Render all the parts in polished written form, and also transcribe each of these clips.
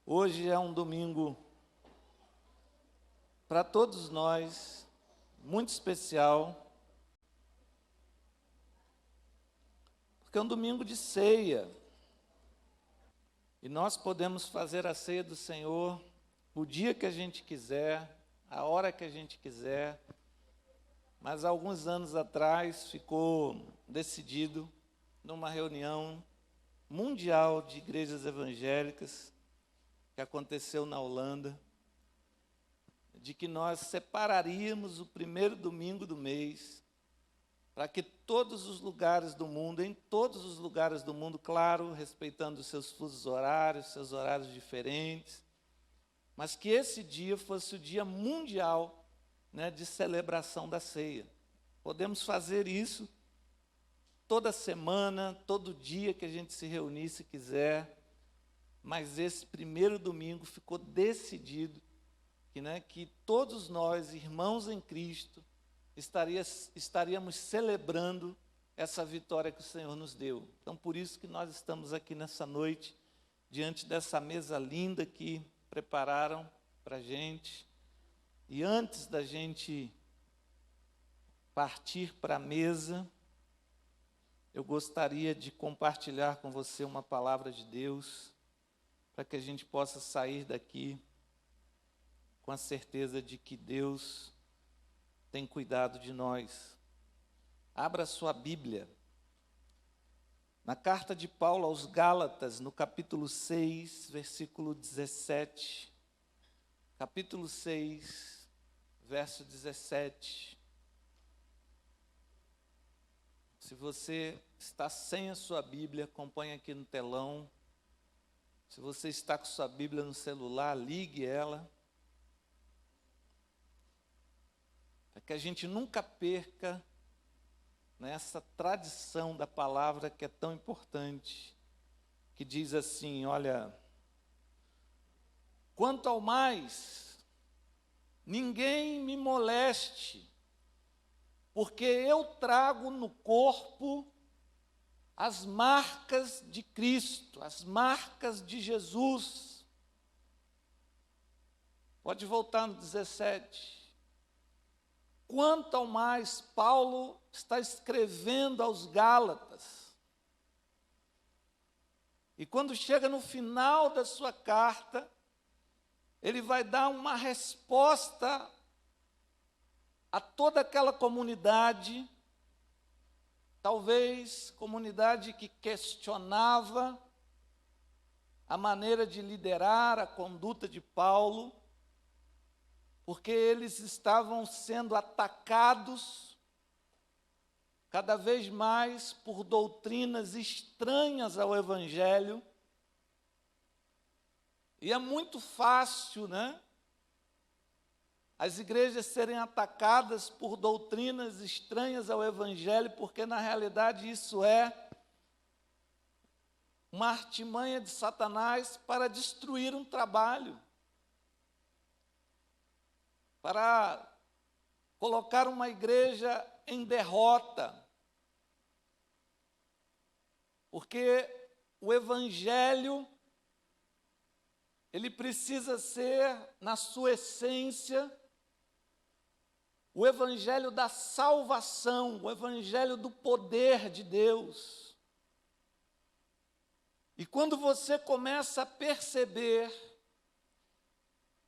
Hoje é um domingo para todos nós, muito especial, porque é um domingo de ceia. E nós podemos fazer a ceia do Senhor o dia que a gente quiser, a hora que a gente quiser. Mas há alguns anos atrás ficou decidido, numa reunião mundial de igrejas evangélicas, que aconteceu na Holanda, de que nós separaríamos o primeiro domingo do mês, para que todos os lugares do mundo, em todos os lugares do mundo, claro, respeitando os seus fusos horários, seus horários diferentes, mas que esse dia fosse o dia mundial, de celebração da ceia. Podemos fazer isso toda semana, todo dia que a gente se reunir, se quiser, mas esse primeiro domingo ficou decidido que todos nós, irmãos em Cristo, estaríamos celebrando essa vitória que o Senhor nos deu. Então, por isso que nós estamos aqui nessa noite, diante dessa mesa linda que prepararam para a gente. E antes da gente partir para a mesa, eu gostaria de compartilhar com você uma palavra de Deus, para que a gente possa sair daqui com a certeza de que Deus tem cuidado de nós. Abra sua Bíblia. Na carta de Paulo aos Gálatas, no capítulo 6, versículo 17. Capítulo 6, verso 17. Se você está sem a sua Bíblia, acompanhe aqui no telão. Se você está com sua Bíblia no celular, ligue ela. Para que a gente nunca perca essa tradição da palavra que é tão importante, que diz assim, olha, quanto ao mais, ninguém me moleste, porque eu trago no corpo as marcas de Cristo, as marcas de Jesus. Pode voltar no 17. Quanto ao mais, Paulo está escrevendo aos Gálatas. E quando chega no final da sua carta, ele vai dar uma resposta a toda aquela comunidade, talvez comunidade que questionava a maneira de liderar a conduta de Paulo, porque eles estavam sendo atacados cada vez mais por doutrinas estranhas ao Evangelho. E é muito fácil, as igrejas serem atacadas por doutrinas estranhas ao Evangelho, porque na realidade isso é uma artimanha de Satanás para destruir um trabalho, para colocar uma igreja em derrota, porque o Evangelho, ele precisa ser, na sua essência, o Evangelho da salvação, o Evangelho do poder de Deus. E quando você começa a perceber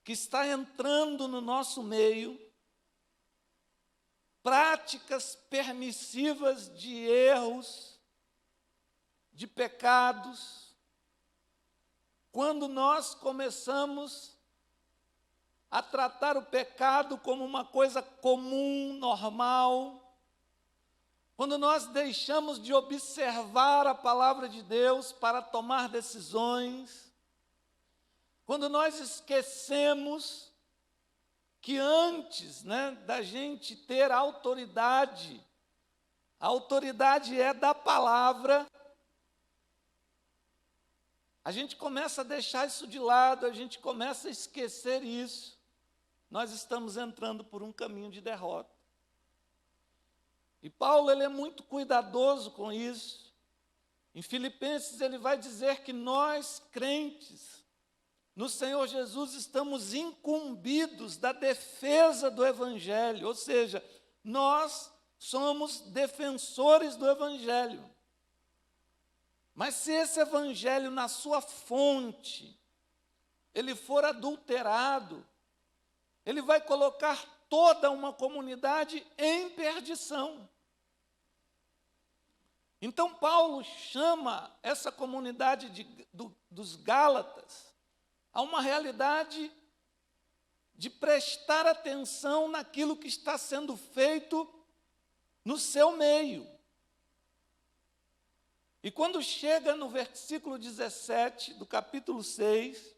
que está entrando no nosso meio práticas permissivas de erros, de pecados, quando nós começamos a tratar o pecado como uma coisa comum, normal, quando nós deixamos de observar a palavra de Deus para tomar decisões, quando nós esquecemos que antes da gente ter autoridade, a autoridade é da palavra, a gente começa a deixar isso de lado, a gente começa a esquecer isso, nós estamos entrando por um caminho de derrota. E Paulo, ele é muito cuidadoso com isso. Em Filipenses ele vai dizer que nós, crentes, no Senhor Jesus, estamos incumbidos da defesa do Evangelho, ou seja, nós somos defensores do Evangelho. Mas se esse Evangelho, na sua fonte, ele for adulterado, ele vai colocar toda uma comunidade em perdição. Então, Paulo chama essa comunidade dos Gálatas a uma realidade de prestar atenção naquilo que está sendo feito no seu meio. E quando chega no versículo 17 do capítulo 6,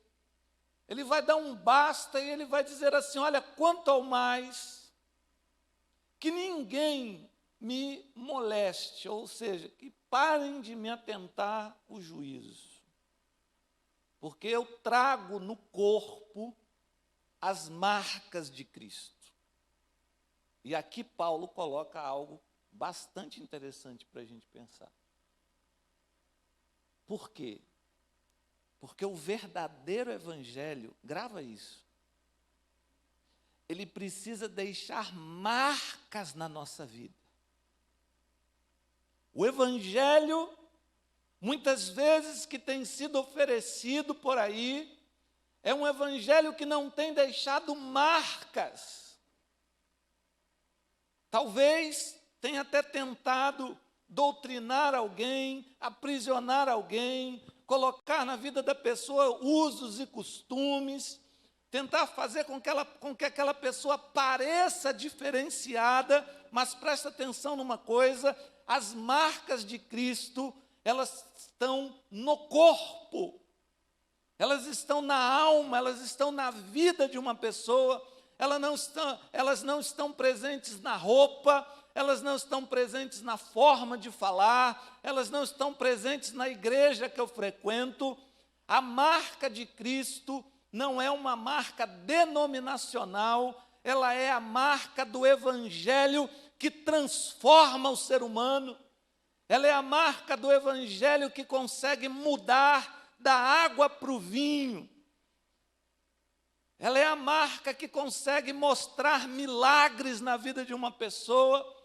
ele vai dar um basta e ele vai dizer assim: olha, quanto ao mais, que ninguém me moleste, ou seja, que parem de me atentar o juízo, porque eu trago no corpo as marcas de Cristo. E aqui Paulo coloca algo bastante interessante para a gente pensar. Por quê? Porque o verdadeiro evangelho, grava isso, ele precisa deixar marcas na nossa vida. O evangelho, muitas vezes que tem sido oferecido por aí, é um evangelho que não tem deixado marcas. Talvez tenha até tentado doutrinar alguém, aprisionar alguém, colocar na vida da pessoa usos e costumes, tentar fazer com que aquela pessoa pareça diferenciada, mas presta atenção numa coisa: as marcas de Cristo, elas estão no corpo, elas estão na alma, elas estão na vida de uma pessoa, elas não estão presentes na roupa, elas não estão presentes na forma de falar, elas não estão presentes na igreja que eu frequento. A marca de Cristo não é uma marca denominacional, ela é a marca do Evangelho que transforma o ser humano, ela é a marca do Evangelho que consegue mudar da água para o vinho, ela é a marca que consegue mostrar milagres na vida de uma pessoa.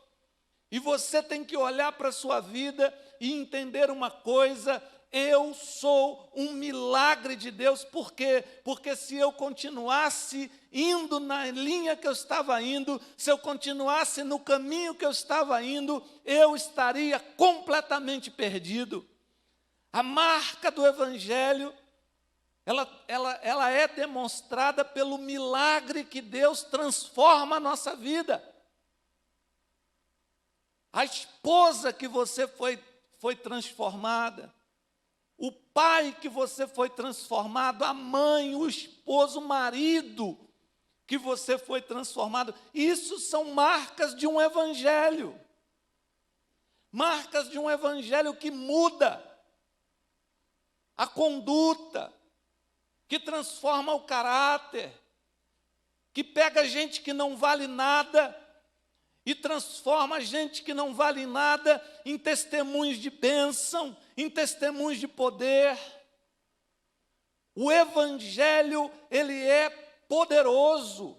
E você tem que olhar para a sua vida e entender uma coisa: eu sou um milagre de Deus. Por quê? Porque se eu continuasse indo na linha que eu estava indo, se eu continuasse no caminho que eu estava indo, eu estaria completamente perdido. A marca do Evangelho, ela é demonstrada pelo milagre que Deus transforma a nossa vida. A esposa que você foi transformada, o pai que você foi transformado, a mãe, o esposo, o marido que você foi transformado, isso são marcas de um evangelho. Marcas de um evangelho que muda a conduta, que transforma o caráter, que pega gente que não vale nada e transforma gente que não vale nada em testemunhos de bênção, em testemunhos de poder. O Evangelho, ele é poderoso.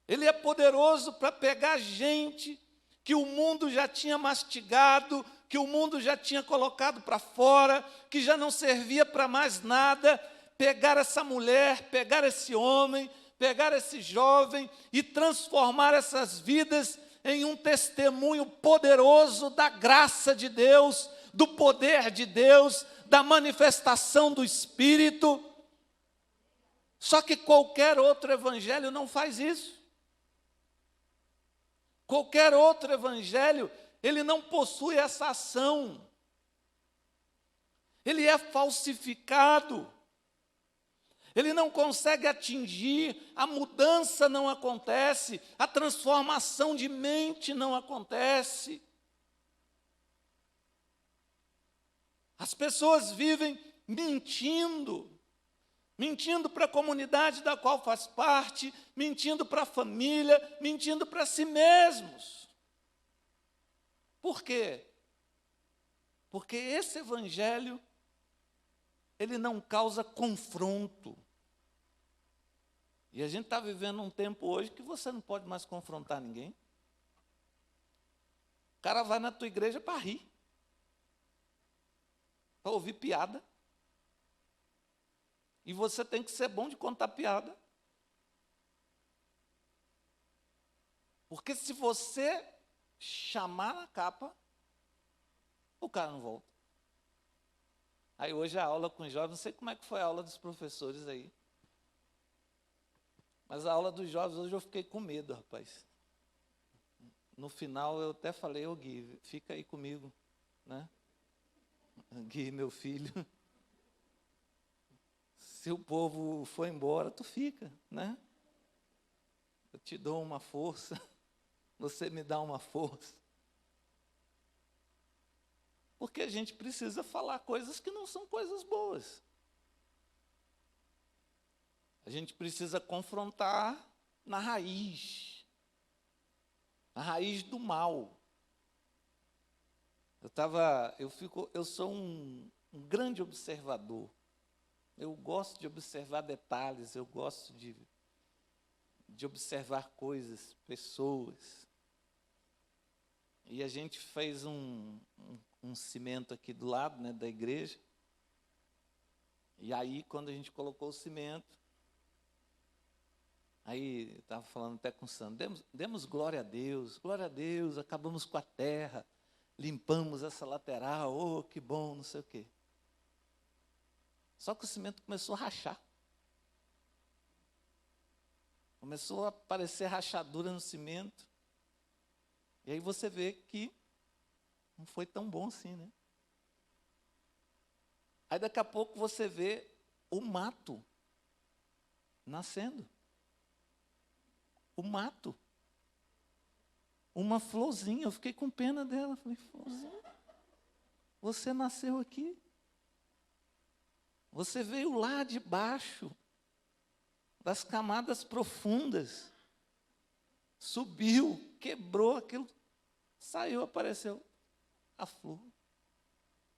Ele é poderoso para pegar gente que o mundo já tinha mastigado, que o mundo já tinha colocado para fora, que já não servia para mais nada, pegar essa mulher, pegar esse homem, pegar esse jovem e transformar essas vidas em um testemunho poderoso da graça de Deus, do poder de Deus, da manifestação do Espírito. Só que qualquer outro evangelho não faz isso. Qualquer outro evangelho, ele não possui essa ação. Ele é falsificado. Ele não consegue atingir, a mudança não acontece, a transformação de mente não acontece. As pessoas vivem mentindo para a comunidade da qual faz parte, mentindo para a família, mentindo para si mesmos. Por quê? Porque esse evangelho, ele não causa confronto. E a gente está vivendo um tempo hoje que você não pode mais confrontar ninguém. O cara vai na tua igreja para rir, para ouvir piada. E você tem que ser bom de contar piada. Porque se você chamar na capa, o cara não volta. Aí hoje a aula com os jovens, não sei como é que foi a aula dos professores aí. Mas a aula dos jovens hoje eu fiquei com medo, rapaz. No final eu até falei, ô Gui, fica aí comigo, né? Gui, meu filho. Se o povo for embora, tu fica, né? Eu te dou uma força, você me dá uma força. Porque a gente precisa falar coisas que não são coisas boas. A gente precisa confrontar na raiz do mal. Eu sou um grande observador. Eu gosto de observar detalhes, eu gosto de observar coisas, pessoas. E a gente fez um cimento aqui do lado, né, da igreja. E aí, quando a gente colocou o cimento, aí eu estava falando até com o Sandro, demos glória a Deus, acabamos com a terra, limpamos essa lateral, oh, que bom, não sei o quê. Só que o cimento começou a rachar. Começou a aparecer rachadura no cimento. E aí você vê que não foi tão bom assim, né? Aí daqui a pouco você vê o mato nascendo. O mato. Uma florzinha, eu fiquei com pena dela. Falei, florzinha, você nasceu aqui. Você veio lá de baixo, das camadas profundas, subiu, quebrou aquilo, saiu, apareceu a flor.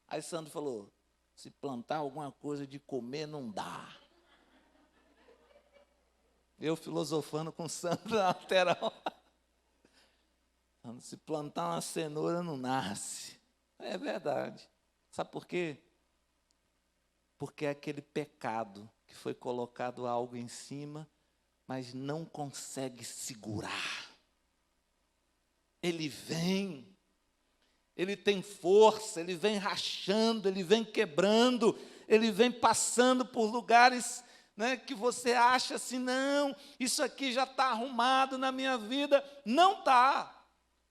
Aí Sandro falou, se plantar alguma coisa de comer não dá. Eu filosofando com Sandro na lateral. Se plantar uma cenoura não nasce. É verdade. Sabe por quê? Porque é aquele pecado que foi colocado algo em cima, mas não consegue segurar. Ele vem, ele tem força, ele vem rachando, ele vem quebrando, ele vem passando por lugares, né, que você acha assim, não, isso aqui já está arrumado na minha vida. Não está,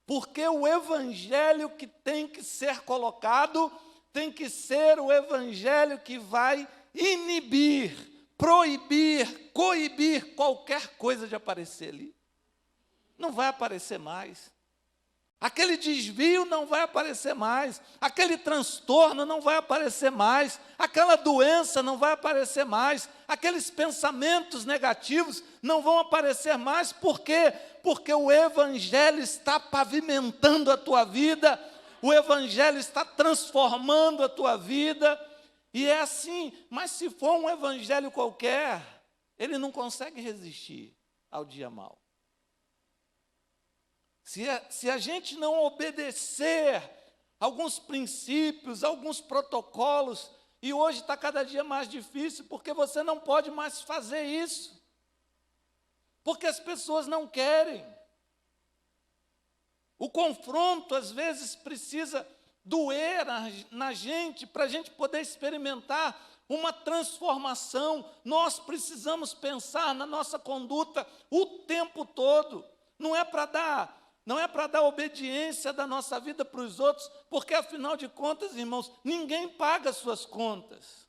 porque o evangelho que tem que ser colocado tem que ser o evangelho que vai inibir, proibir, coibir qualquer coisa de aparecer ali. Não vai aparecer mais. Aquele desvio não vai aparecer mais. Aquele transtorno não vai aparecer mais. Aquela doença não vai aparecer mais. Aqueles pensamentos negativos não vão aparecer mais. Por quê? Porque o evangelho está pavimentando a tua vida. O evangelho está transformando a tua vida, e é assim. Mas se for um evangelho qualquer, ele não consegue resistir ao dia mau. Se a gente não obedecer alguns princípios, alguns protocolos, e hoje está cada dia mais difícil, porque você não pode mais fazer isso, porque as pessoas não querem. O confronto, às vezes, precisa doer na gente, para a gente poder experimentar uma transformação. Nós precisamos pensar na nossa conduta o tempo todo. Não é para dar obediência da nossa vida para os outros, porque, afinal de contas, irmãos, ninguém paga as suas contas.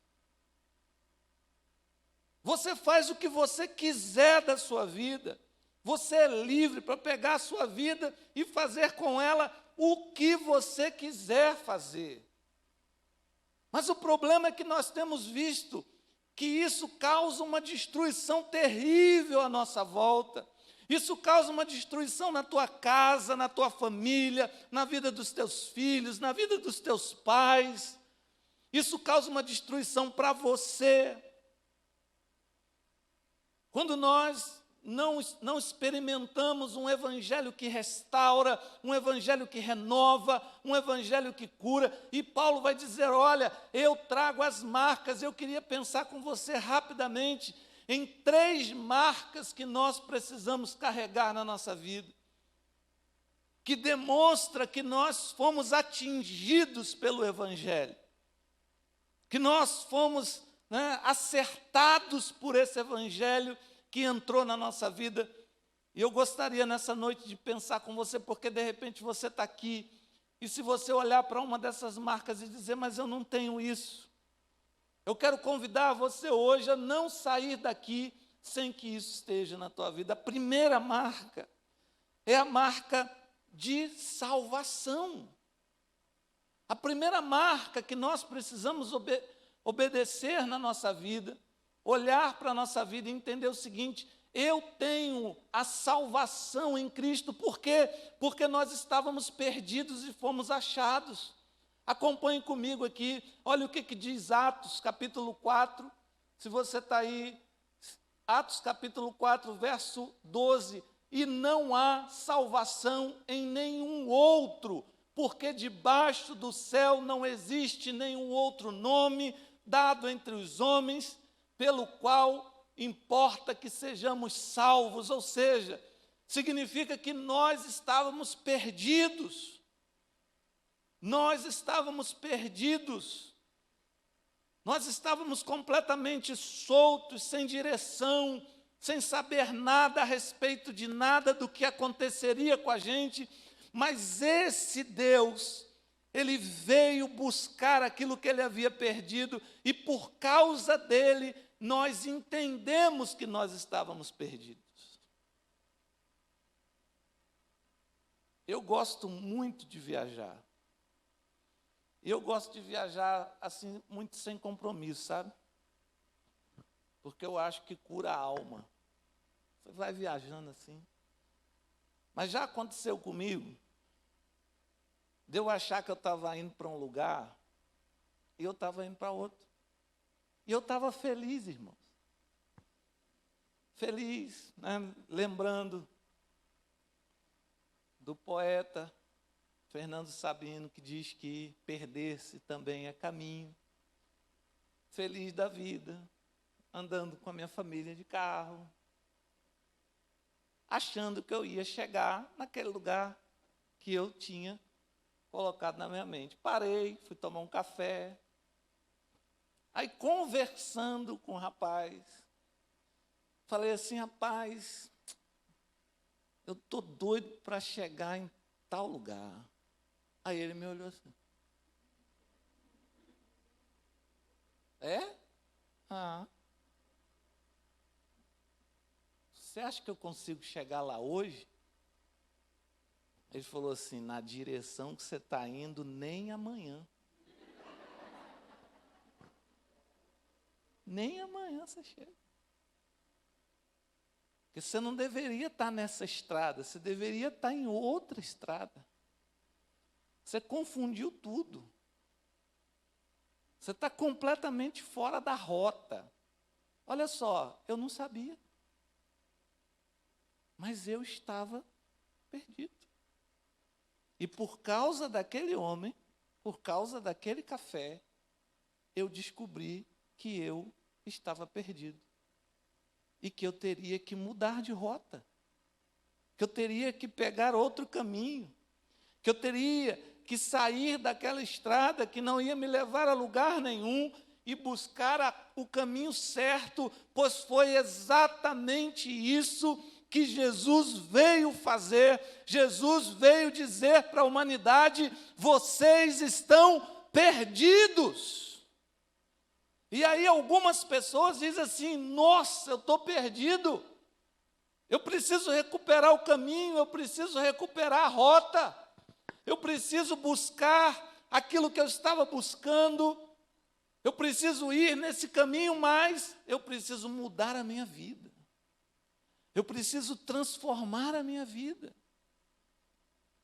Você faz o que você quiser da sua vida. Você é livre para pegar a sua vida e fazer com ela o que você quiser fazer. Mas o problema é que nós temos visto que isso causa uma destruição terrível à nossa volta. Isso causa uma destruição na tua casa, na tua família, na vida dos teus filhos, na vida dos teus pais. Isso causa uma destruição para você. Quando nós não experimentamos um evangelho que restaura, um evangelho que renova, um evangelho que cura, e Paulo vai dizer, olha, eu trago as marcas. Eu queria pensar com você rapidamente em 3 marcas que nós precisamos carregar na nossa vida, que demonstra que nós fomos atingidos pelo evangelho, que nós fomos, acertados por esse evangelho que entrou na nossa vida. E eu gostaria nessa noite de pensar com você, porque de repente você está aqui, e se você olhar para uma dessas marcas e dizer, mas eu não tenho isso, eu quero convidar você hoje a não sair daqui sem que isso esteja na tua vida. A primeira marca é a marca de salvação. A primeira marca que nós precisamos obedecer na nossa vida, olhar para a nossa vida e entender o seguinte, eu tenho a salvação em Cristo. Por quê? Porque nós estávamos perdidos e fomos achados. Acompanhe comigo aqui, olha o que diz Atos capítulo 4, se você está aí, Atos capítulo 4, verso 12, e não há salvação em nenhum outro, porque debaixo do céu não existe nenhum outro nome dado entre os homens, pelo qual importa que sejamos salvos. Ou seja, significa que nós estávamos perdidos. Nós estávamos perdidos. Nós estávamos completamente soltos, sem direção, sem saber nada a respeito de nada do que aconteceria com a gente. Mas esse Deus, Ele veio buscar aquilo que Ele havia perdido, e por causa dele, nós entendemos que nós estávamos perdidos. Eu gosto muito de viajar. Eu gosto de viajar assim, muito sem compromisso, sabe? Porque eu acho que cura a alma. Você vai viajando assim. Mas já aconteceu comigo, de eu achar que eu estava indo para um lugar, e eu estava indo para outro. E eu estava feliz, irmãos. Feliz, lembrando do poeta Fernando Sabino, que diz que perder-se também é caminho. Feliz da vida, andando com a minha família de carro, achando que eu ia chegar naquele lugar que eu tinha colocado na minha mente. Parei, fui tomar um café. Aí, conversando com o rapaz, falei assim, rapaz, eu estou doido para chegar em tal lugar. Aí ele me olhou assim. É? Ah. Você acha que eu consigo chegar lá hoje? Ele falou assim, na direção que você está indo, nem amanhã. Nem amanhã você chega. Porque você não deveria estar nessa estrada, você deveria estar em outra estrada. Você confundiu tudo. Você está completamente fora da rota. Olha só, eu não sabia. Mas eu estava perdido. E por causa daquele homem, por causa daquele café, eu descobri que eu estava perdido. E que eu teria que mudar de rota. Que eu teria que pegar outro caminho. Que eu teria que sair daquela estrada que não ia me levar a lugar nenhum e buscar o caminho certo, pois foi exatamente isso que Jesus veio fazer. Jesus veio dizer para a humanidade, vocês estão perdidos. E aí algumas pessoas dizem assim, nossa, eu estou perdido, eu preciso recuperar o caminho, eu preciso recuperar a rota, eu preciso buscar aquilo que eu estava buscando, eu preciso ir nesse caminho, mas eu preciso mudar a minha vida. Eu preciso transformar a minha vida.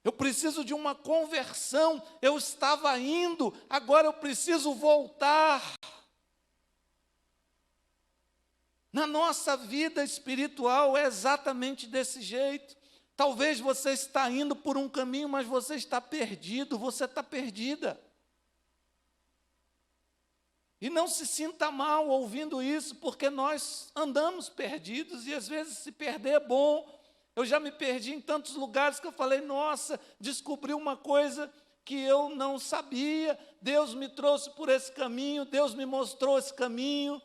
Eu preciso de uma conversão. Eu estava indo, agora eu preciso voltar. Na nossa vida espiritual é exatamente desse jeito. Talvez você está indo por um caminho, mas você está perdido, você está perdida. E não se sinta mal ouvindo isso, porque nós andamos perdidos e às vezes se perder é bom. Eu já me perdi em tantos lugares que eu falei, nossa, descobri uma coisa que eu não sabia. Deus me trouxe por esse caminho, Deus me mostrou esse caminho.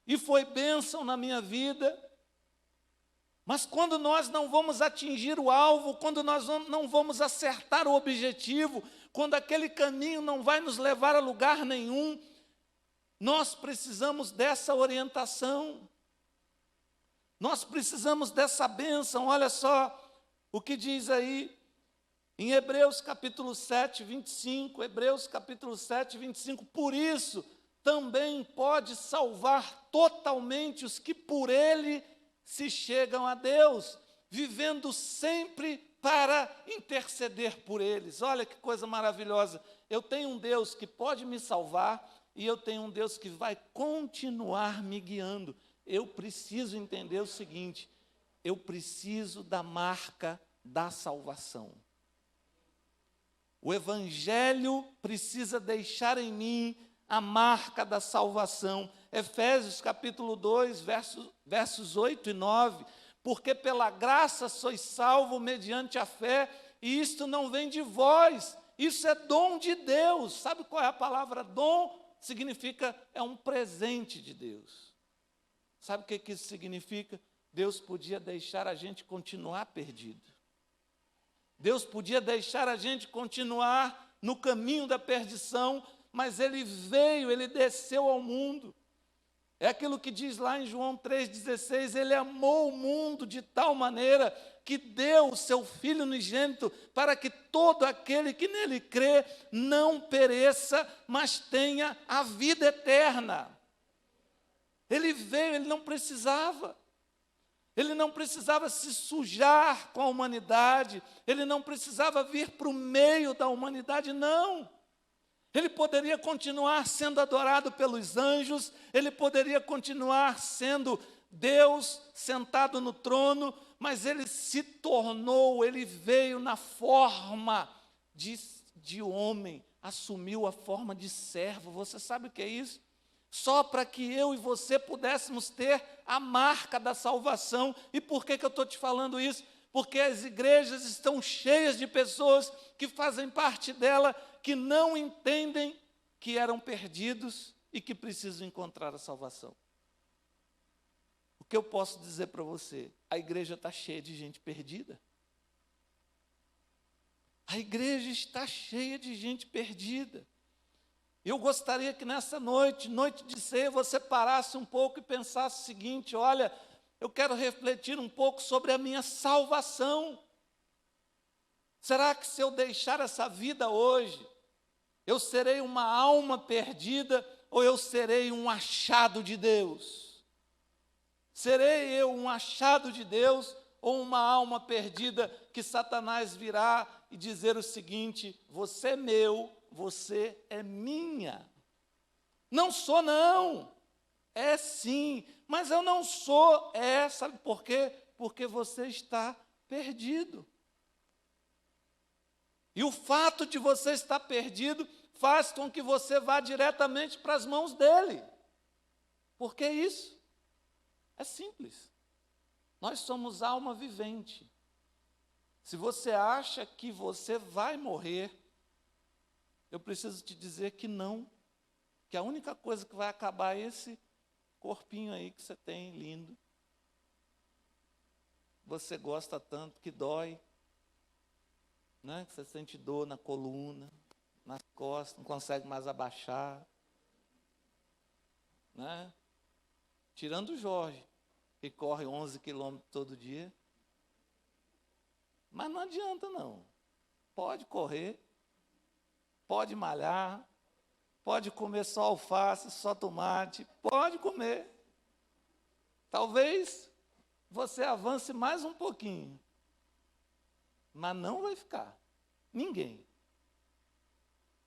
E foi bênção na minha vida. Mas quando nós não vamos atingir o alvo, quando nós não vamos acertar o objetivo, quando aquele caminho não vai nos levar a lugar nenhum, nós precisamos dessa orientação. Nós precisamos dessa bênção. Olha só o que diz aí em Hebreus capítulo 7, 25. Hebreus capítulo 7, 25. Por isso também pode salvar totalmente os que por ele se chegam a Deus, vivendo sempre para interceder por eles. Olha que coisa maravilhosa. Eu tenho um Deus que pode me salvar e eu tenho um Deus que vai continuar me guiando. Eu preciso entender o seguinte: eu preciso da marca da salvação. O Evangelho precisa deixar em mim a marca da salvação. Efésios capítulo 2, versos 8 e 9. Porque pela graça sois salvos mediante a fé, e isto não vem de vós, isso é dom de Deus. Sabe qual é a palavra dom? Significa, é um presente de Deus. Sabe o que isso significa? Deus podia deixar a gente continuar perdido. Deus podia deixar a gente continuar no caminho da perdição, mas Ele veio, Ele desceu ao mundo. É aquilo que diz lá em João 3,16, Ele amou o mundo de tal maneira que deu o seu Filho unigênito para que todo aquele que nele crê não pereça, mas tenha a vida eterna. Ele veio, Ele não precisava se sujar com a humanidade, Ele não precisava vir para o meio da humanidade, não. Ele poderia continuar sendo adorado pelos anjos, ele poderia continuar sendo Deus sentado no trono, mas ele se tornou, ele veio na forma de homem, assumiu a forma de servo. Você sabe o que é isso? Só para que eu e você pudéssemos ter a marca da salvação. E por que eu estou te falando isso? Porque as igrejas estão cheias de pessoas que fazem parte dela, que não entendem que eram perdidos e que precisam encontrar a salvação. O que eu posso dizer para você? A igreja está cheia de gente perdida. A igreja está cheia de gente perdida. Eu gostaria que nessa noite de ceia, você parasse um pouco e pensasse o seguinte: olha, eu quero refletir um pouco sobre a minha salvação. Será que se eu deixar essa vida hoje, eu serei uma alma perdida ou eu serei um achado de Deus? Serei eu um achado de Deus ou uma alma perdida que Satanás virá e dizer o seguinte: você é meu, você é minha? Não sou não, é sim, mas eu não sou, sabe por quê? Porque você está perdido. E o fato de você estar perdido faz com que você vá diretamente para as mãos dele. Por que isso? É simples. Nós somos alma vivente. Se você acha que você vai morrer, eu preciso te dizer que não. Que a única coisa que vai acabar é esse corpinho aí que você tem, lindo. Você gosta tanto que dói. Né? Que você sente dor na coluna, nas costas, não consegue mais abaixar. Né? Tirando o Jorge, que corre 11 quilômetros todo dia. Mas não adianta não. Pode correr, pode malhar, pode comer só alface, só tomate, pode comer. Talvez você avance mais um pouquinho. mas não vai ficar. Ninguém.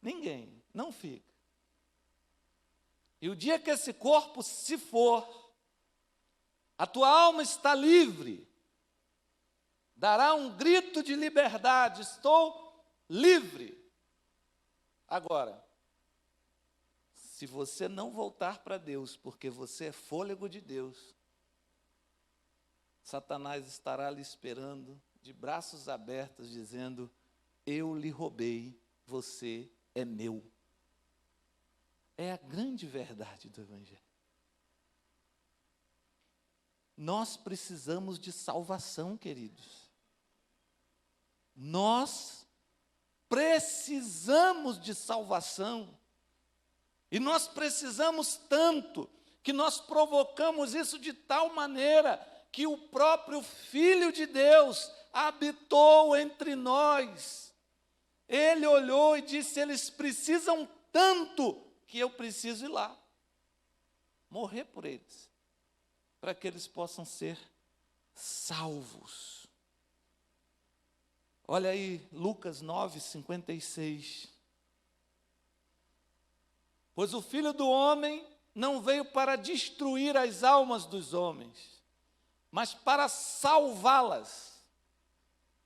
Ninguém. Não fica. E o dia que esse corpo se for, a tua alma está livre. Dará um grito de liberdade. Estou livre. Agora, se você não voltar para Deus, porque você é fôlego de Deus, Satanás estará lhe esperando, de braços abertos, dizendo: eu lhe roubei, você é meu. É a grande verdade do Evangelho. Nós precisamos de salvação, queridos. Nós precisamos de salvação. E nós precisamos tanto que nós provocamos isso de tal maneira que o próprio Filho de Deus habitou entre nós. Ele olhou e disse: eles precisam tanto que eu preciso ir lá, morrer por eles, para que eles possam ser salvos. Olha aí, Lucas 9:56. Pois o Filho do Homem não veio para destruir as almas dos homens, mas para salvá-las.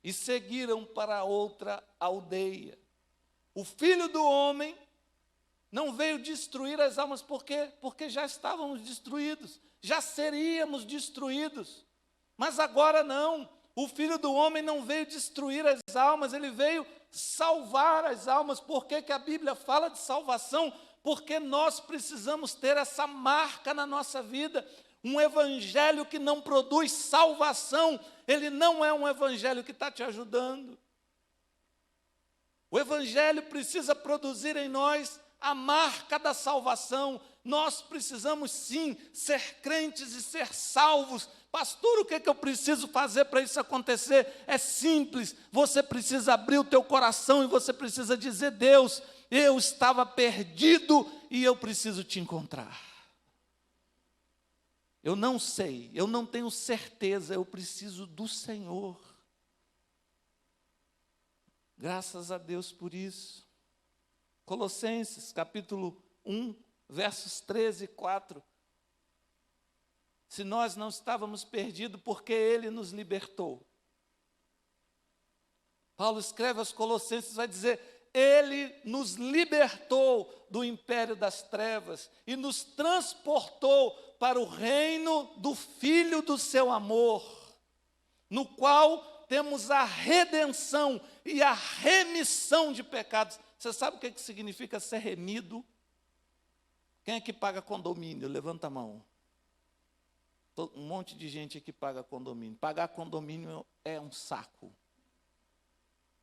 E seguiram para outra aldeia. O Filho do Homem não veio destruir as almas, por quê? Porque já estávamos destruídos, já seríamos destruídos. Mas agora não, o Filho do Homem não veio destruir as almas, ele veio salvar as almas. Por que que a Bíblia fala de salvação? Porque nós precisamos ter essa marca na nossa vida. Um evangelho que não produz salvação, ele não é um evangelho que está te ajudando. O evangelho precisa produzir em nós a marca da salvação. Nós precisamos sim ser crentes e ser salvos. Pastor, o que é que eu preciso fazer para isso acontecer? É simples, você precisa abrir o teu coração e você precisa dizer: Deus, eu estava perdido e eu preciso te encontrar. Eu não sei, eu não tenho certeza, eu preciso do Senhor. Graças a Deus por isso. Colossenses, capítulo 1, versos 13 e 4. Se nós não estávamos perdidos, porque Ele nos libertou. Paulo escreve aos Colossenses, vai dizer: Ele nos libertou do império das trevas e nos transportou para o reino do Filho do seu amor, no qual temos a redenção e a remissão de pecados. Você sabe o que significa ser remido? Quem é que paga condomínio? Levanta a mão. Um monte de gente aqui paga condomínio. Pagar condomínio é um saco.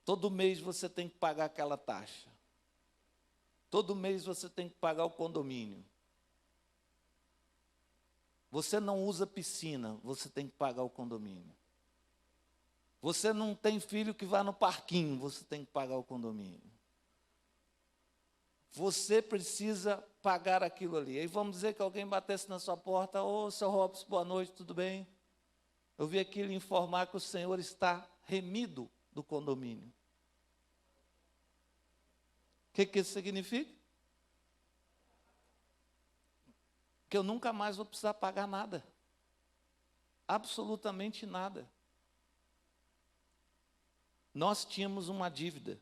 Todo mês você tem que pagar aquela taxa. Todo mês você tem que pagar o condomínio. Você não usa piscina, você tem que pagar o condomínio. Você não tem filho que vá no parquinho, você tem que pagar o condomínio. Você precisa pagar aquilo ali. Aí vamos dizer que alguém batesse na sua porta: ô, seu Robson, boa noite, tudo bem? Eu vim aqui lhe informar que o senhor está remido do condomínio. O que isso significa? Que eu nunca mais vou precisar pagar nada. Absolutamente nada. Nós tínhamos uma dívida.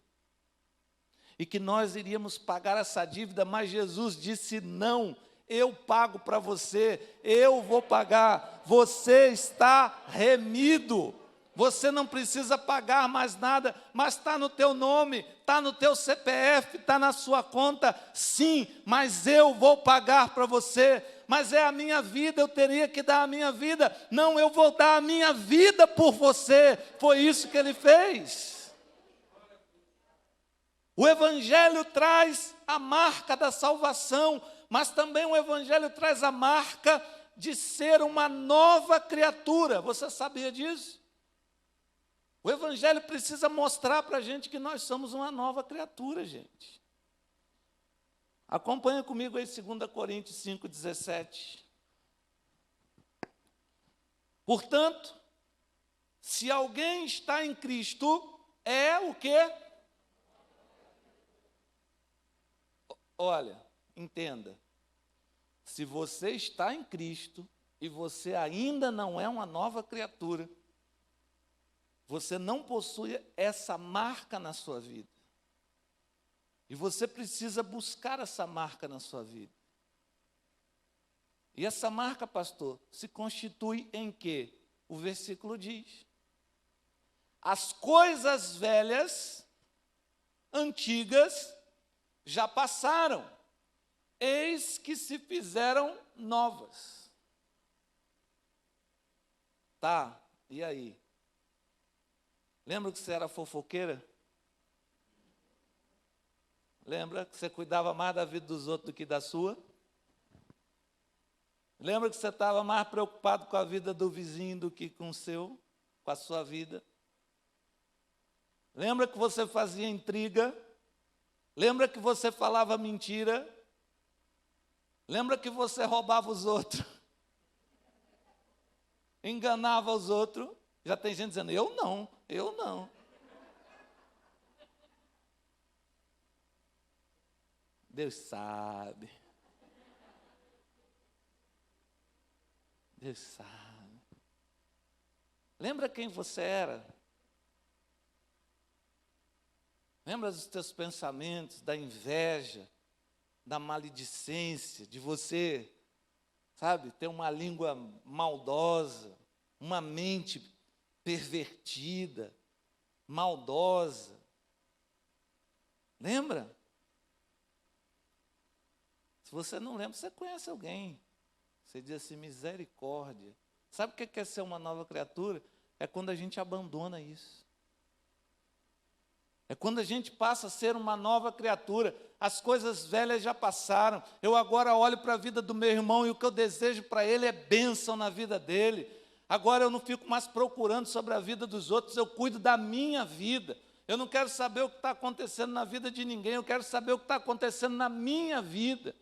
E que nós iríamos pagar essa dívida, mas Jesus disse: não, eu pago para você, eu vou pagar. Você está remido. Você não precisa pagar mais nada, mas está no teu nome, está no teu CPF, está na sua conta, sim, mas eu vou pagar para você. Mas é a minha vida, eu teria que dar a minha vida. Não, eu vou dar a minha vida por você. Foi isso que ele fez. O Evangelho traz a marca da salvação, mas também o Evangelho traz a marca de ser uma nova criatura. Você sabia disso? O Evangelho precisa mostrar para a gente que nós somos uma nova criatura, gente. Acompanha comigo aí 2 Coríntios 5,17. Portanto, se alguém está em Cristo, é o quê? Olha, entenda. Se você está em Cristo e você ainda não é uma nova criatura, você não possui essa marca na sua vida. E você precisa buscar essa marca na sua vida. E essa marca, pastor, se constitui em quê? O versículo diz: as coisas velhas, antigas, já passaram, eis que se fizeram novas. Tá, e aí? Lembra que você era fofoqueira? Lembra que você cuidava mais da vida dos outros do que da sua? Lembra que você estava mais preocupado com a vida do vizinho do que com o seu, com a sua vida? Lembra que você fazia intriga? Lembra que você falava mentira? Lembra que você roubava os outros? Enganava os outros? Já tem gente dizendo, eu não, eu não. Deus sabe. Deus sabe. Lembra quem você era? Lembra dos teus pensamentos, da inveja, da maledicência, de você, sabe, ter uma língua maldosa, uma mente pervertida, maldosa. Lembra? Se você não lembra, você conhece alguém. Você diz assim, misericórdia. Sabe o que é ser uma nova criatura? É quando a gente abandona isso. É quando a gente passa a ser uma nova criatura. As coisas velhas já passaram. Eu agora olho para a vida do meu irmão e o que eu desejo para ele é bênção na vida dele. Agora eu não fico mais procurando sobre a vida dos outros, eu cuido da minha vida. Eu não quero saber o que está acontecendo na vida de ninguém, eu quero saber o que está acontecendo na minha vida.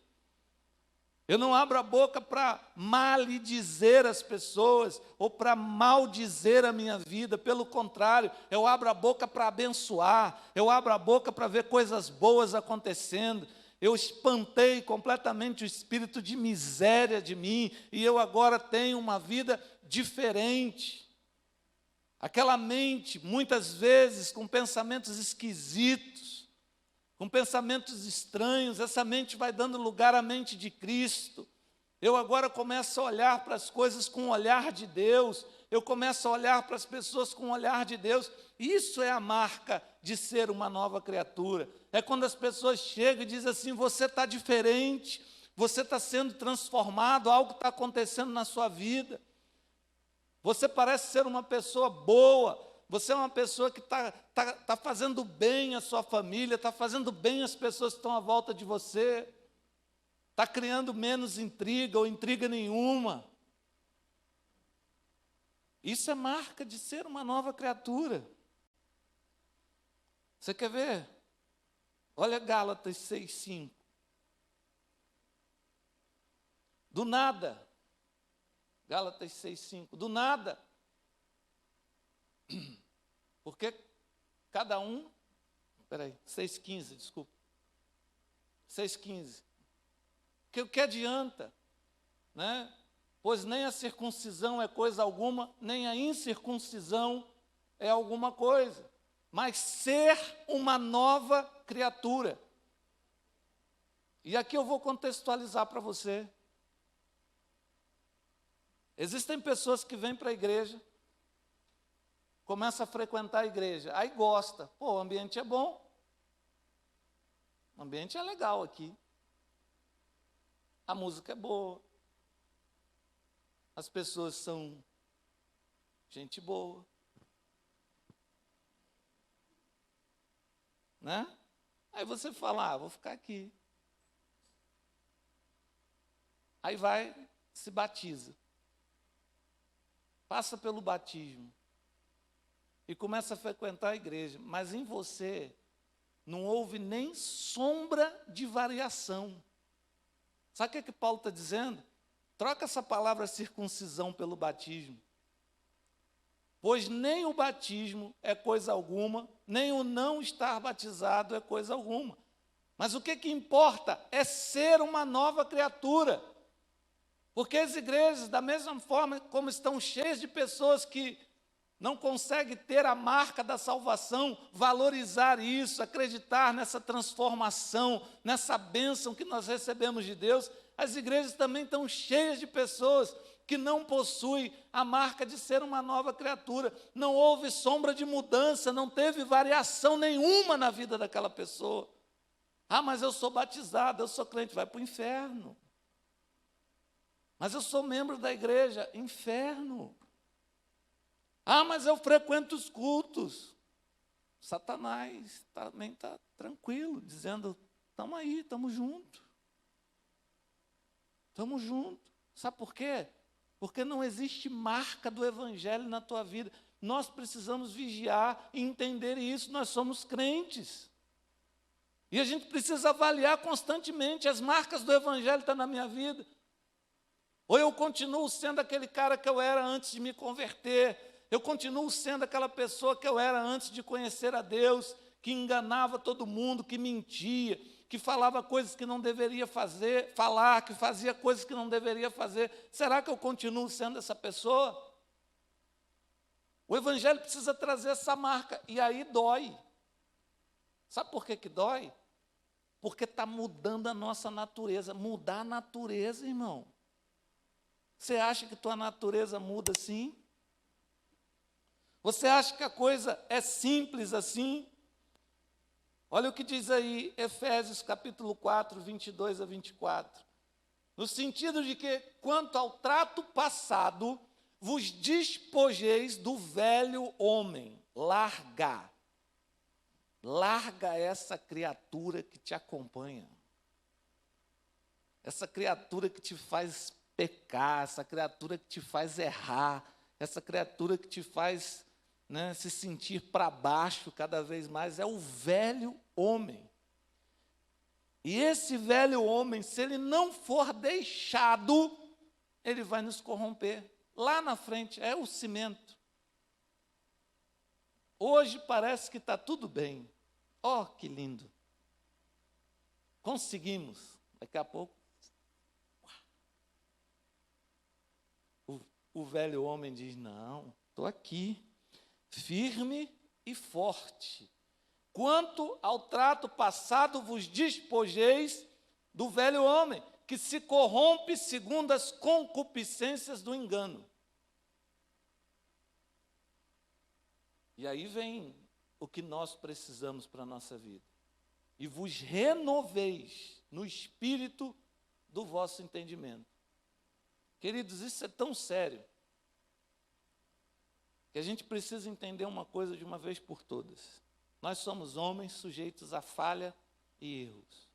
Eu não abro a boca para maldizer as pessoas ou para maldizer a minha vida. Pelo contrário, eu abro a boca para abençoar. Eu abro a boca para ver coisas boas acontecendo. Eu espantei completamente o espírito de miséria de mim e eu agora tenho uma vida diferente. Aquela mente, muitas vezes, com pensamentos esquisitos, com pensamentos estranhos, essa mente vai dando lugar à mente de Cristo. Eu agora começo a olhar para as coisas com o olhar de Deus, eu começo a olhar para as pessoas com o olhar de Deus. Isso é a marca de ser uma nova criatura. É quando as pessoas chegam e dizem assim, você está diferente, você está sendo transformado, algo está acontecendo na sua vida. Você parece ser uma pessoa boa, você é uma pessoa que está fazendo bem à sua família, está fazendo bem às pessoas que estão à volta de você, está criando menos intriga ou intriga nenhuma. Isso é marca de ser uma nova criatura. Você quer ver? Olha Gálatas 6:5. Do nada, Gálatas 6:5, do nada, porque cada um, 6:15, desculpa, 6:15, que o que adianta, né? Pois nem a circuncisão é coisa alguma, nem a incircuncisão é alguma coisa, mas ser uma nova criatura. E aqui eu vou contextualizar para você. Existem pessoas que vêm para a igreja, começam a frequentar a igreja, aí gosta. Pô, o ambiente é bom. O ambiente é legal aqui. A música é boa. As pessoas são gente boa. Né? Aí você fala, vou ficar aqui. Aí vai, se batiza. Passa pelo batismo e começa a frequentar a igreja, mas em você não houve nem sombra de variação. Sabe o que Paulo está dizendo? Troca essa palavra circuncisão pelo batismo. Pois nem o batismo é coisa alguma, nem o não estar batizado é coisa alguma. Mas o que importa é ser uma nova criatura. Porque as igrejas, da mesma forma como estão cheias de pessoas que não conseguem ter a marca da salvação, valorizar isso, acreditar nessa transformação, nessa bênção que nós recebemos de Deus, as igrejas também estão cheias de pessoas que não possuem a marca de ser uma nova criatura. Não houve sombra de mudança, não teve variação nenhuma na vida daquela pessoa. Ah, mas eu sou batizado, eu sou crente, vai para o inferno. Mas eu sou membro da igreja, inferno. Ah, mas eu frequento os cultos. Satanás também está tranquilo, dizendo, estamos aí, estamos juntos. Estamos juntos. Sabe por quê? Porque não existe marca do evangelho na tua vida. Nós precisamos vigiar e entender isso, nós somos crentes. E a gente precisa avaliar constantemente, as marcas do evangelho estão na minha vida. Ou eu continuo sendo aquele cara que eu era antes de me converter, eu continuo sendo aquela pessoa que eu era antes de conhecer a Deus, que enganava todo mundo, que mentia, que falava coisas que não deveria falar, que fazia coisas que não deveria fazer. Será que eu continuo sendo essa pessoa? O evangelho precisa trazer essa marca, e aí dói. Sabe por que dói? Porque está mudando a nossa natureza. Mudar a natureza, irmão. Você acha que tua natureza muda assim? Você acha que a coisa é simples assim? Olha o que diz aí Efésios capítulo 4, 22 a 24. No sentido de que, quanto ao trato passado, vos despojeis do velho homem. Larga essa criatura que te acompanha. Essa criatura que te faz pecar, essa criatura que te faz errar, essa criatura que te faz se sentir para baixo cada vez mais, é o velho homem. E esse velho homem, se ele não for deixado, ele vai nos corromper. Lá na frente, é o cimento. Hoje parece que está tudo bem. Oh, que lindo. Conseguimos. Daqui a pouco, o velho homem diz, não, estou aqui, firme e forte. Quanto ao trato passado, vos despojeis do velho homem, que se corrompe segundo as concupiscências do engano. E aí vem o que nós precisamos para a nossa vida. E vos renoveis no espírito do vosso entendimento. Queridos, isso é tão sério, que a gente precisa entender uma coisa de uma vez por todas. Nós somos homens sujeitos a falha e erros.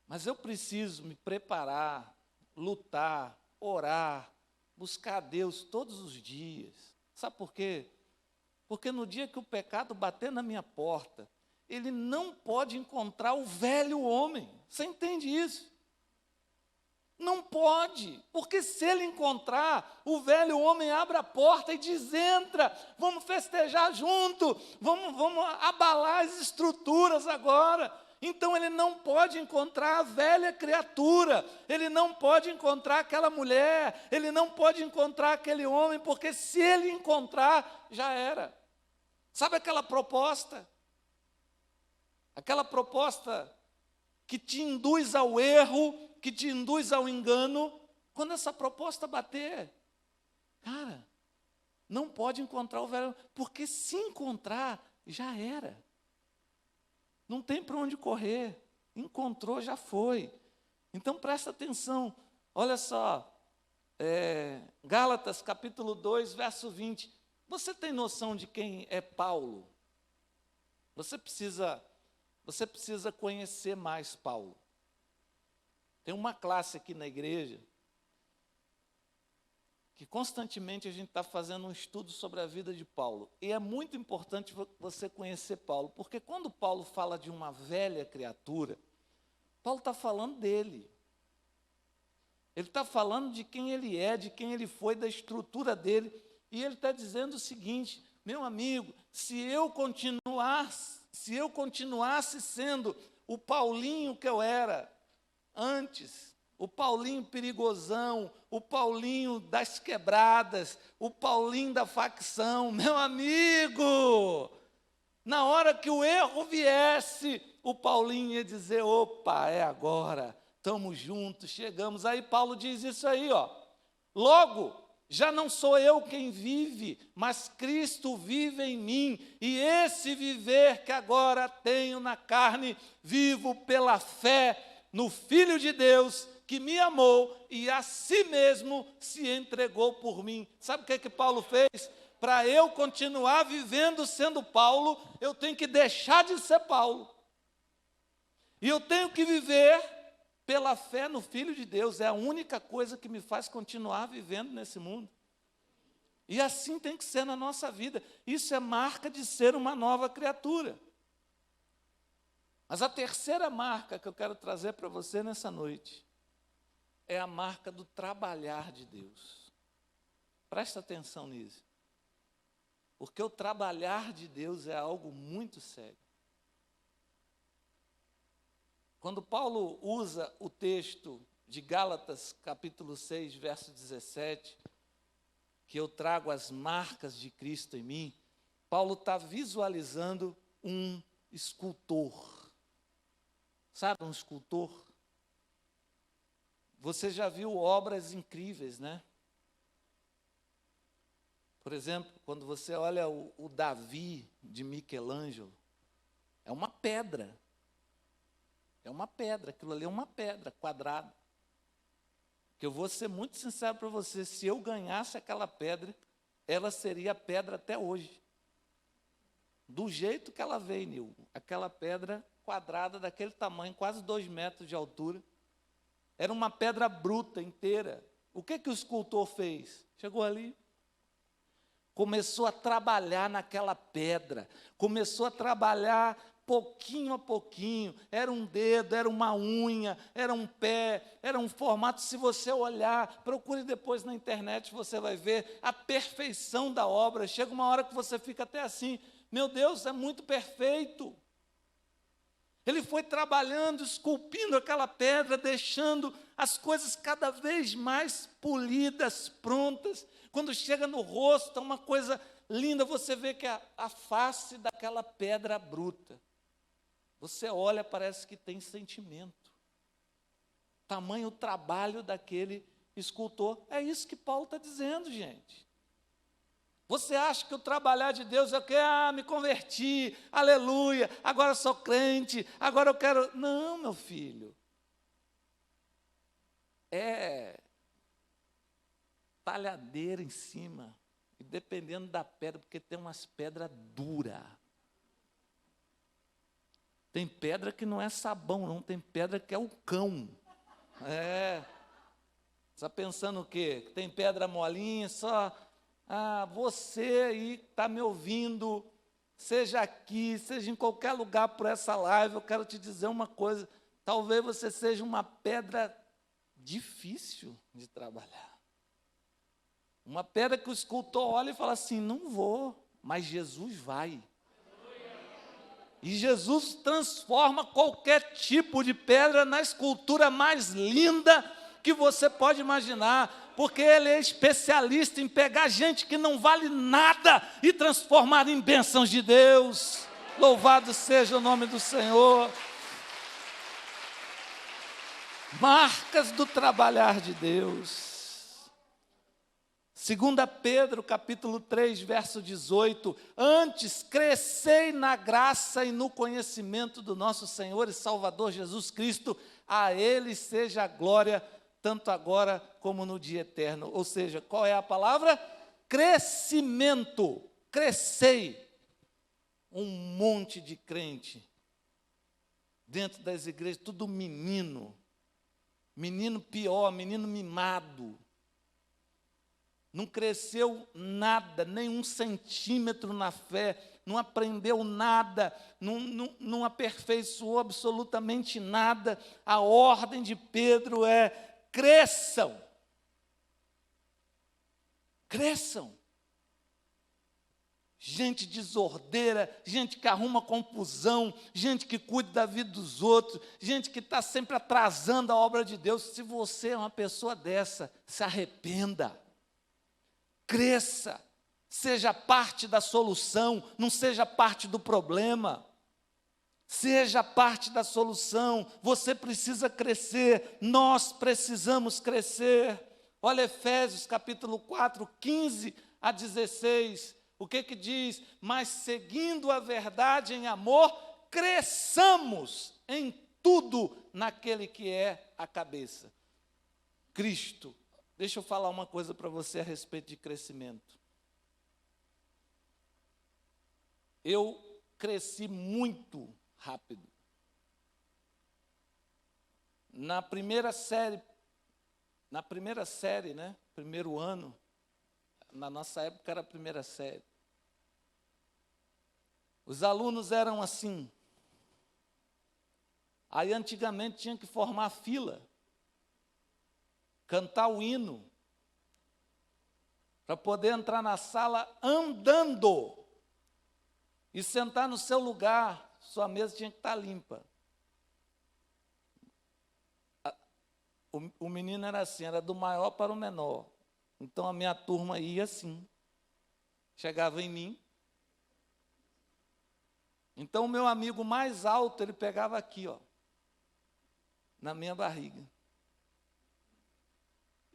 Mas eu preciso me preparar, lutar, orar, buscar a Deus todos os dias. Sabe por quê? Porque no dia que o pecado bater na minha porta, ele não pode encontrar o velho homem. Você entende isso? Não pode, porque se ele encontrar, o velho homem abre a porta e diz, entra, vamos festejar junto, vamos abalar as estruturas agora. Então ele não pode encontrar a velha criatura, ele não pode encontrar aquela mulher, ele não pode encontrar aquele homem, porque se ele encontrar, já era. Sabe aquela proposta? Aquela proposta que te induz ao erro, que te induz ao engano, quando essa proposta bater, cara, não pode encontrar o velho, porque se encontrar, já era. Não tem para onde correr, encontrou, já foi. Então presta atenção, olha só, Gálatas capítulo 2, verso 20. Você tem noção de quem é Paulo? Você precisa conhecer mais Paulo. Tem uma classe aqui na igreja que constantemente a gente está fazendo um estudo sobre a vida de Paulo. E é muito importante você conhecer Paulo, porque quando Paulo fala de uma velha criatura, Paulo está falando dele. Ele está falando de quem ele é, de quem ele foi, da estrutura dele. E ele está dizendo o seguinte: meu amigo, se eu continuasse sendo o Paulinho que eu era antes, o Paulinho perigosão, o Paulinho das quebradas, o Paulinho da facção, meu amigo, na hora que o erro viesse, o Paulinho ia dizer: opa, é agora, estamos juntos, chegamos. Aí Paulo diz isso aí, ó. Logo, já não sou eu quem vive, mas Cristo vive em mim, e esse viver que agora tenho na carne, vivo pela fé no Filho de Deus, que me amou e a si mesmo se entregou por mim. Sabe o que Paulo fez? Para eu continuar vivendo sendo Paulo, eu tenho que deixar de ser Paulo. E eu tenho que viver pela fé no Filho de Deus. É a única coisa que me faz continuar vivendo nesse mundo. E assim tem que ser na nossa vida. Isso é marca de ser uma nova criatura. Mas a terceira marca que eu quero trazer para você nessa noite é a marca do trabalhar de Deus. Presta atenção nisso. Porque o trabalhar de Deus é algo muito sério. Quando Paulo usa o texto de Gálatas, capítulo 6, verso 17, que eu trago as marcas de Cristo em mim, Paulo está visualizando um escultor. Sabe um escultor? Você já viu obras incríveis, né? Por exemplo, quando você olha o Davi de Michelangelo, é uma pedra. É uma pedra, aquilo ali é uma pedra quadrada. Que eu vou ser muito sincero para você, se eu ganhasse aquela pedra, ela seria pedra até hoje. Do jeito que ela veio, Nil, aquela pedra quadrada daquele tamanho, quase 2 metros de altura, era uma pedra bruta inteira. O que o escultor fez? Chegou ali, começou a trabalhar naquela pedra, começou a trabalhar pouquinho a pouquinho, era um dedo, era uma unha, era um pé, era um formato. Se você olhar, procure depois na internet, você vai ver a perfeição da obra. Chega uma hora que você fica até assim: meu Deus, é muito perfeito. Ele foi trabalhando, esculpindo aquela pedra, deixando as coisas cada vez mais polidas, prontas. Quando chega no rosto, é uma coisa linda, você vê que a face daquela pedra bruta. Você olha, parece que tem sentimento. Tamanho o trabalho daquele escultor. É isso que Paulo está dizendo, gente. Você acha que o trabalhar de Deus é o quê? Me converti, aleluia, agora sou crente, agora eu quero... Não, meu filho. É talhadeira em cima, e dependendo da pedra, porque tem umas pedras duras. Tem pedra que não é sabão, não, tem pedra que é o cão. Está pensando o quê? Tem pedra molinha, só... você aí está me ouvindo, seja aqui, seja em qualquer lugar por essa live, eu quero te dizer uma coisa: talvez você seja uma pedra difícil de trabalhar. Uma pedra que o escultor olha e fala assim: não vou, mas Jesus vai. E Jesus transforma qualquer tipo de pedra na escultura mais linda que você pode imaginar, porque Ele é especialista em pegar gente que não vale nada e transformar em bênçãos de Deus. Louvado seja o nome do Senhor. Marcas do trabalhar de Deus. 2 Pedro, capítulo 3, verso 18, antes crescei na graça e no conhecimento do nosso Senhor e Salvador Jesus Cristo, a Ele seja a glória, tanto agora como no dia eterno. Ou seja, qual é a palavra? Crescimento, crescei. Um monte de crente, dentro das igrejas, tudo menino pior, menino mimado, não cresceu nada, nem 1 centímetro na fé, não aprendeu nada, não aperfeiçoou absolutamente nada. A ordem de Pedro é: cresçam. Cresçam. gente desordeira, gente que arruma confusão, gente que cuida da vida dos outros, gente que está sempre atrasando a obra de Deus. Se você é uma pessoa dessa, se arrependa, cresça, seja parte da solução, não seja parte do problema. Seja parte da solução. Você precisa crescer, nós precisamos crescer. Olha Efésios capítulo 4, 15 a 16. O que diz? Mas seguindo a verdade em amor, cresçamos em tudo naquele que é a cabeça, Cristo. Deixa eu falar uma coisa para você a respeito de crescimento. Eu cresci muito rápido. Na primeira série, né? Primeiro ano, na nossa época era a primeira série. Os alunos eram assim. Aí antigamente tinha que formar fila, cantar o hino, para poder entrar na sala andando e sentar no seu lugar. Sua mesa tinha que estar limpa. O menino era assim, era do maior para o menor. Então a minha turma ia assim. Chegava em mim. Então o meu amigo mais alto, ele pegava aqui, ó, na minha barriga.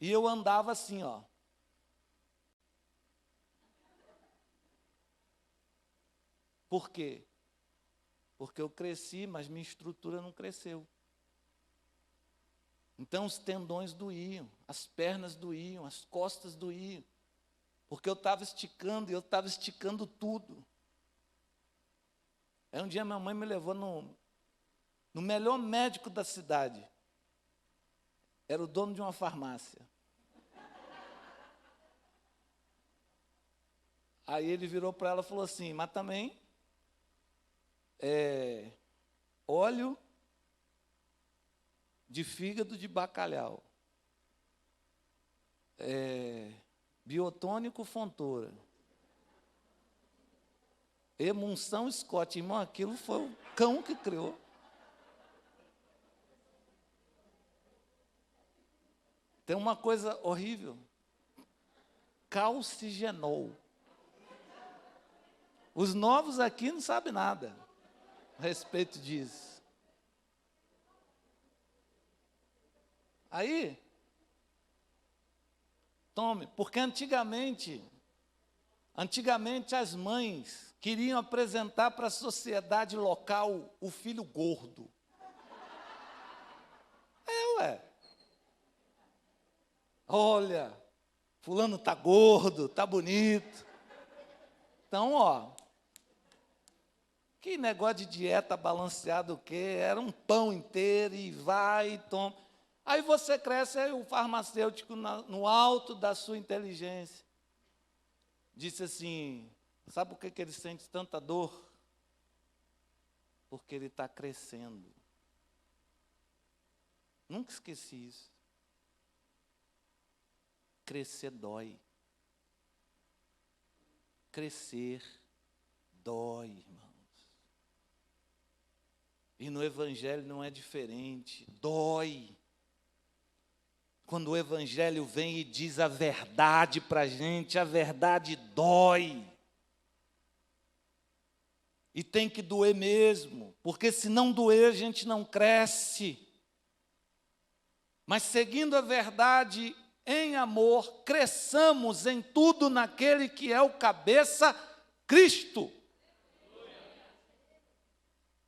E eu andava assim, ó. Por quê? Porque eu cresci, mas minha estrutura não cresceu. Então os tendões doíam, as pernas doíam, as costas doíam, porque eu estava esticando, e eu estava esticando tudo. Aí um dia minha mãe me levou no melhor médico da cidade. Era o dono de uma farmácia. Aí ele virou para ela e falou assim, mas também óleo de fígado de bacalhau, biotônico Fontoura, emulsão Scott. Irmão, aquilo foi o cão que criou. Tem uma coisa horrível, calcigenol. Os novos aqui não sabem nada a respeito disso. Aí, tome, porque antigamente as mães queriam apresentar para a sociedade local o filho gordo. Ué. Olha, fulano tá gordo, tá bonito. Então, ó, que negócio de dieta balanceada o quê? Era um pão inteiro e vai e toma. Aí você cresce, aí o farmacêutico, no alto da sua inteligência, disse assim, sabe por que ele sente tanta dor? Porque ele está crescendo. Nunca esqueci isso. Crescer dói. Crescer dói, irmãos. E no Evangelho não é diferente, dói. Quando o Evangelho vem e diz a verdade para a gente, a verdade dói. E tem que doer mesmo, porque se não doer, a gente não cresce. Mas seguindo a verdade em amor, cresçamos em tudo naquele que é o cabeça, Cristo.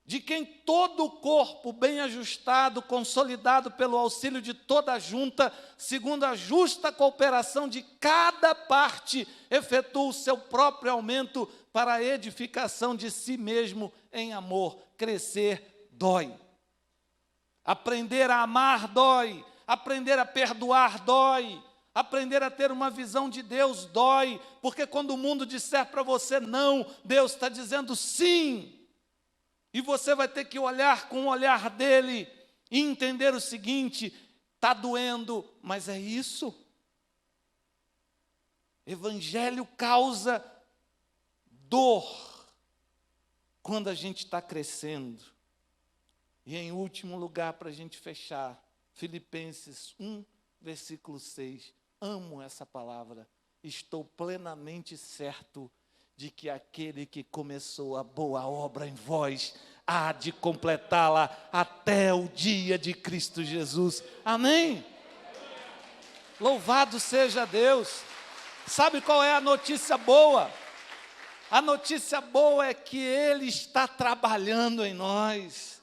De quem todo o corpo bem ajustado, consolidado pelo auxílio de toda a junta, segundo a justa cooperação de cada parte, efetua o seu próprio aumento para a edificação de si mesmo em amor. Crescer dói. Aprender a amar dói. Aprender a perdoar dói. Aprender a ter uma visão de Deus dói. Porque quando o mundo disser para você não, Deus está dizendo sim. E você vai ter que olhar com o olhar dele e entender o seguinte, está doendo, mas é isso. Evangelho causa dor quando a gente está crescendo. E em último lugar, para a gente fechar, Filipenses 1, versículo 6. Amo essa palavra. Estou plenamente certo de que aquele que começou a boa obra em vós há de completá-la até o dia de Cristo Jesus. Amém? Louvado seja Deus. Sabe qual é a notícia boa? A notícia boa é que Ele está trabalhando em nós.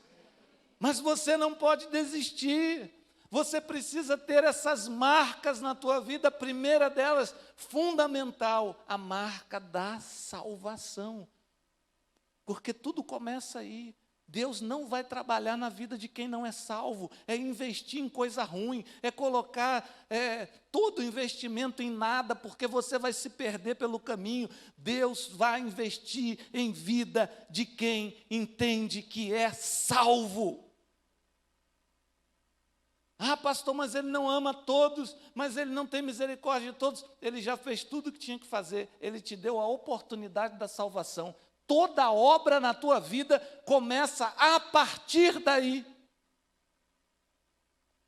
Mas você não pode desistir. Você precisa ter essas marcas na tua vida. A primeira delas, fundamental, a marca da salvação. Porque tudo começa aí. Deus não vai trabalhar na vida de quem não é salvo. É investir em coisa ruim, é colocar todo investimento em nada, porque você vai se perder pelo caminho. Deus vai investir em vida de quem entende que é salvo. Ah, pastor, mas Ele não ama todos, mas Ele não tem misericórdia de todos. Ele já fez tudo o que tinha que fazer. Ele te deu a oportunidade da salvação. Toda obra na tua vida começa a partir daí.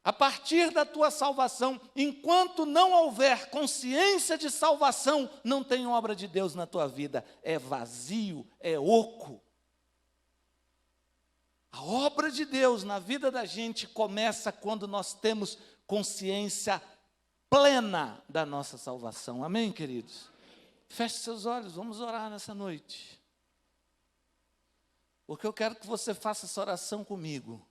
A partir da tua salvação. Enquanto não houver consciência de salvação, não tem obra de Deus na tua vida. É vazio, é oco. A obra de Deus na vida da gente começa quando nós temos consciência plena da nossa salvação. Amém, queridos? Feche seus olhos, vamos orar nessa noite. Porque eu quero que você faça essa oração comigo.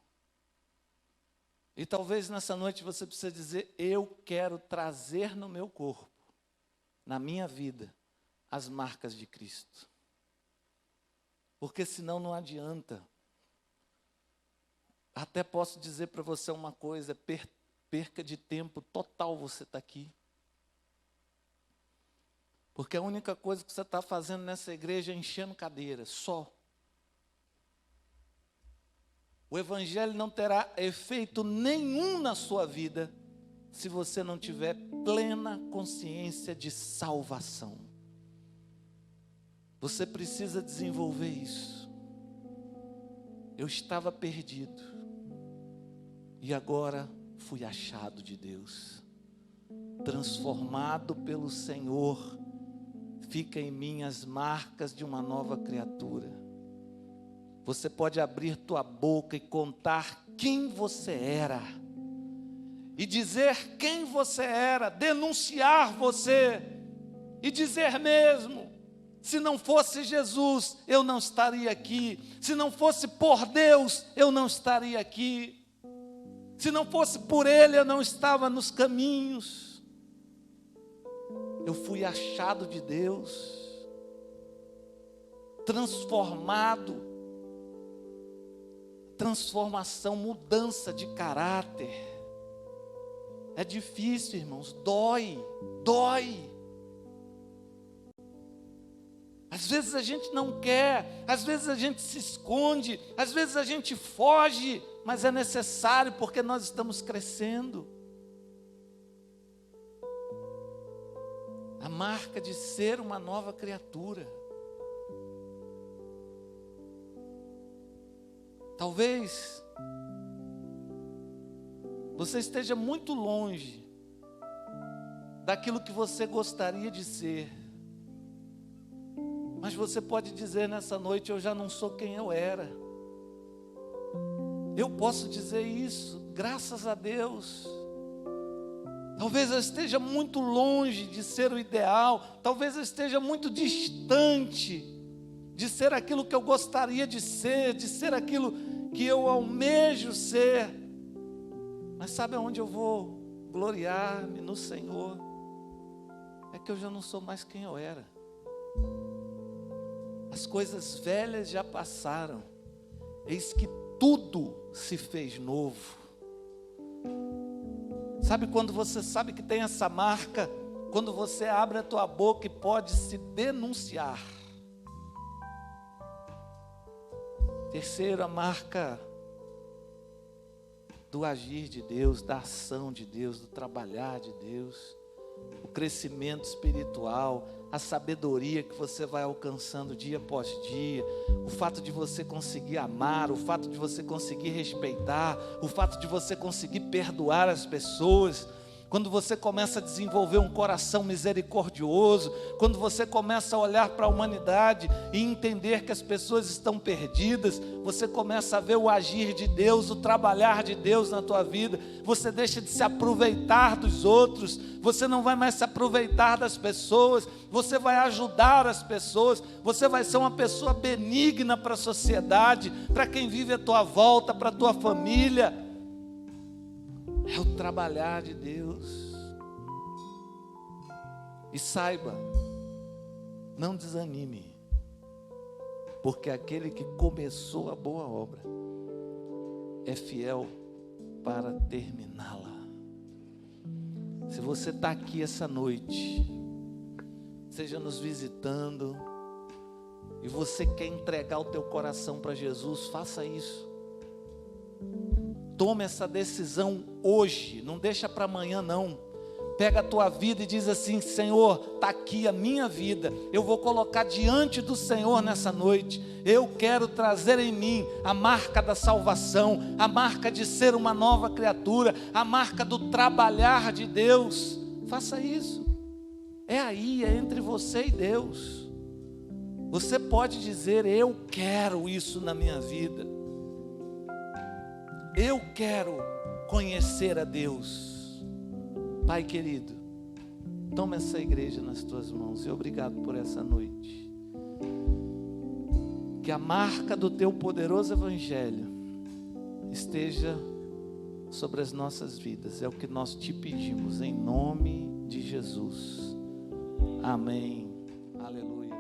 E talvez nessa noite você precise dizer: eu quero trazer no meu corpo, na minha vida, as marcas de Cristo. Porque senão não adianta. Até posso dizer para você uma coisa, perca de tempo total você está aqui. Porque a única coisa que você está fazendo nessa igreja é enchendo cadeira, só. O Evangelho não terá efeito nenhum na sua vida se você não tiver plena consciência de salvação. Você precisa desenvolver isso. Eu estava perdido. E agora fui achado de Deus, transformado pelo Senhor, fica em mim as marcas de uma nova criatura. Você pode abrir tua boca e contar quem você era, e dizer quem você era, denunciar você, e dizer mesmo: se não fosse Jesus, eu não estaria aqui, se não fosse por Deus, eu não estaria aqui. Se não fosse por Ele, eu não estava nos caminhos. Eu fui achado de Deus, transformado. Transformação, mudança de caráter. É difícil, irmãos, dói. Às vezes a gente não quer, às vezes a gente se esconde, às vezes a gente foge, mas é necessário porque nós estamos crescendo. A marca de ser uma nova criatura. Talvez você esteja muito longe daquilo que você gostaria de ser. Mas você pode dizer nessa noite: eu já não sou quem eu era. Eu posso dizer isso, graças a Deus. Talvez eu esteja muito longe de ser o ideal, talvez eu esteja muito distante de ser aquilo que eu gostaria de ser aquilo que eu almejo ser. Mas sabe aonde eu vou gloriar-me no Senhor? É que eu já não sou mais quem eu era. As coisas velhas já passaram, eis que tudo se fez novo. Sabe quando você sabe que tem essa marca? Quando você abre a tua boca e pode se denunciar. Terceira marca do agir de Deus, da ação de Deus, do trabalhar de Deus, o crescimento espiritual, a sabedoria que você vai alcançando dia após dia, o fato de você conseguir amar, o fato de você conseguir respeitar, o fato de você conseguir perdoar as pessoas, quando você começa a desenvolver um coração misericordioso, quando você começa a olhar para a humanidade e entender que as pessoas estão perdidas, você começa a ver o agir de Deus, o trabalhar de Deus na tua vida, você deixa de se aproveitar dos outros, você não vai mais se aproveitar das pessoas, você vai ajudar as pessoas, você vai ser uma pessoa benigna para a sociedade, para quem vive à tua volta, para a tua família. É o trabalhar de Deus. E saiba, não desanime, porque aquele que começou a boa obra é fiel para terminá-la. Se você está aqui essa noite, seja nos visitando, e você quer entregar o teu coração para Jesus, faça isso. Tome essa decisão hoje, não deixa para amanhã não. Pega a tua vida e diz assim: Senhor, está aqui a minha vida, eu vou colocar diante do Senhor nessa noite. Eu quero trazer em mim a marca da salvação, a marca de ser uma nova criatura, a marca do trabalhar de Deus. Faça isso. É aí, é entre você e Deus. Você pode dizer: eu quero isso na minha vida. Eu quero conhecer a Deus. Pai querido, toma essa igreja nas tuas mãos e obrigado por essa noite. Que a marca do teu poderoso evangelho esteja sobre as nossas vidas. É o que nós te pedimos em nome de Jesus. Amém. Aleluia.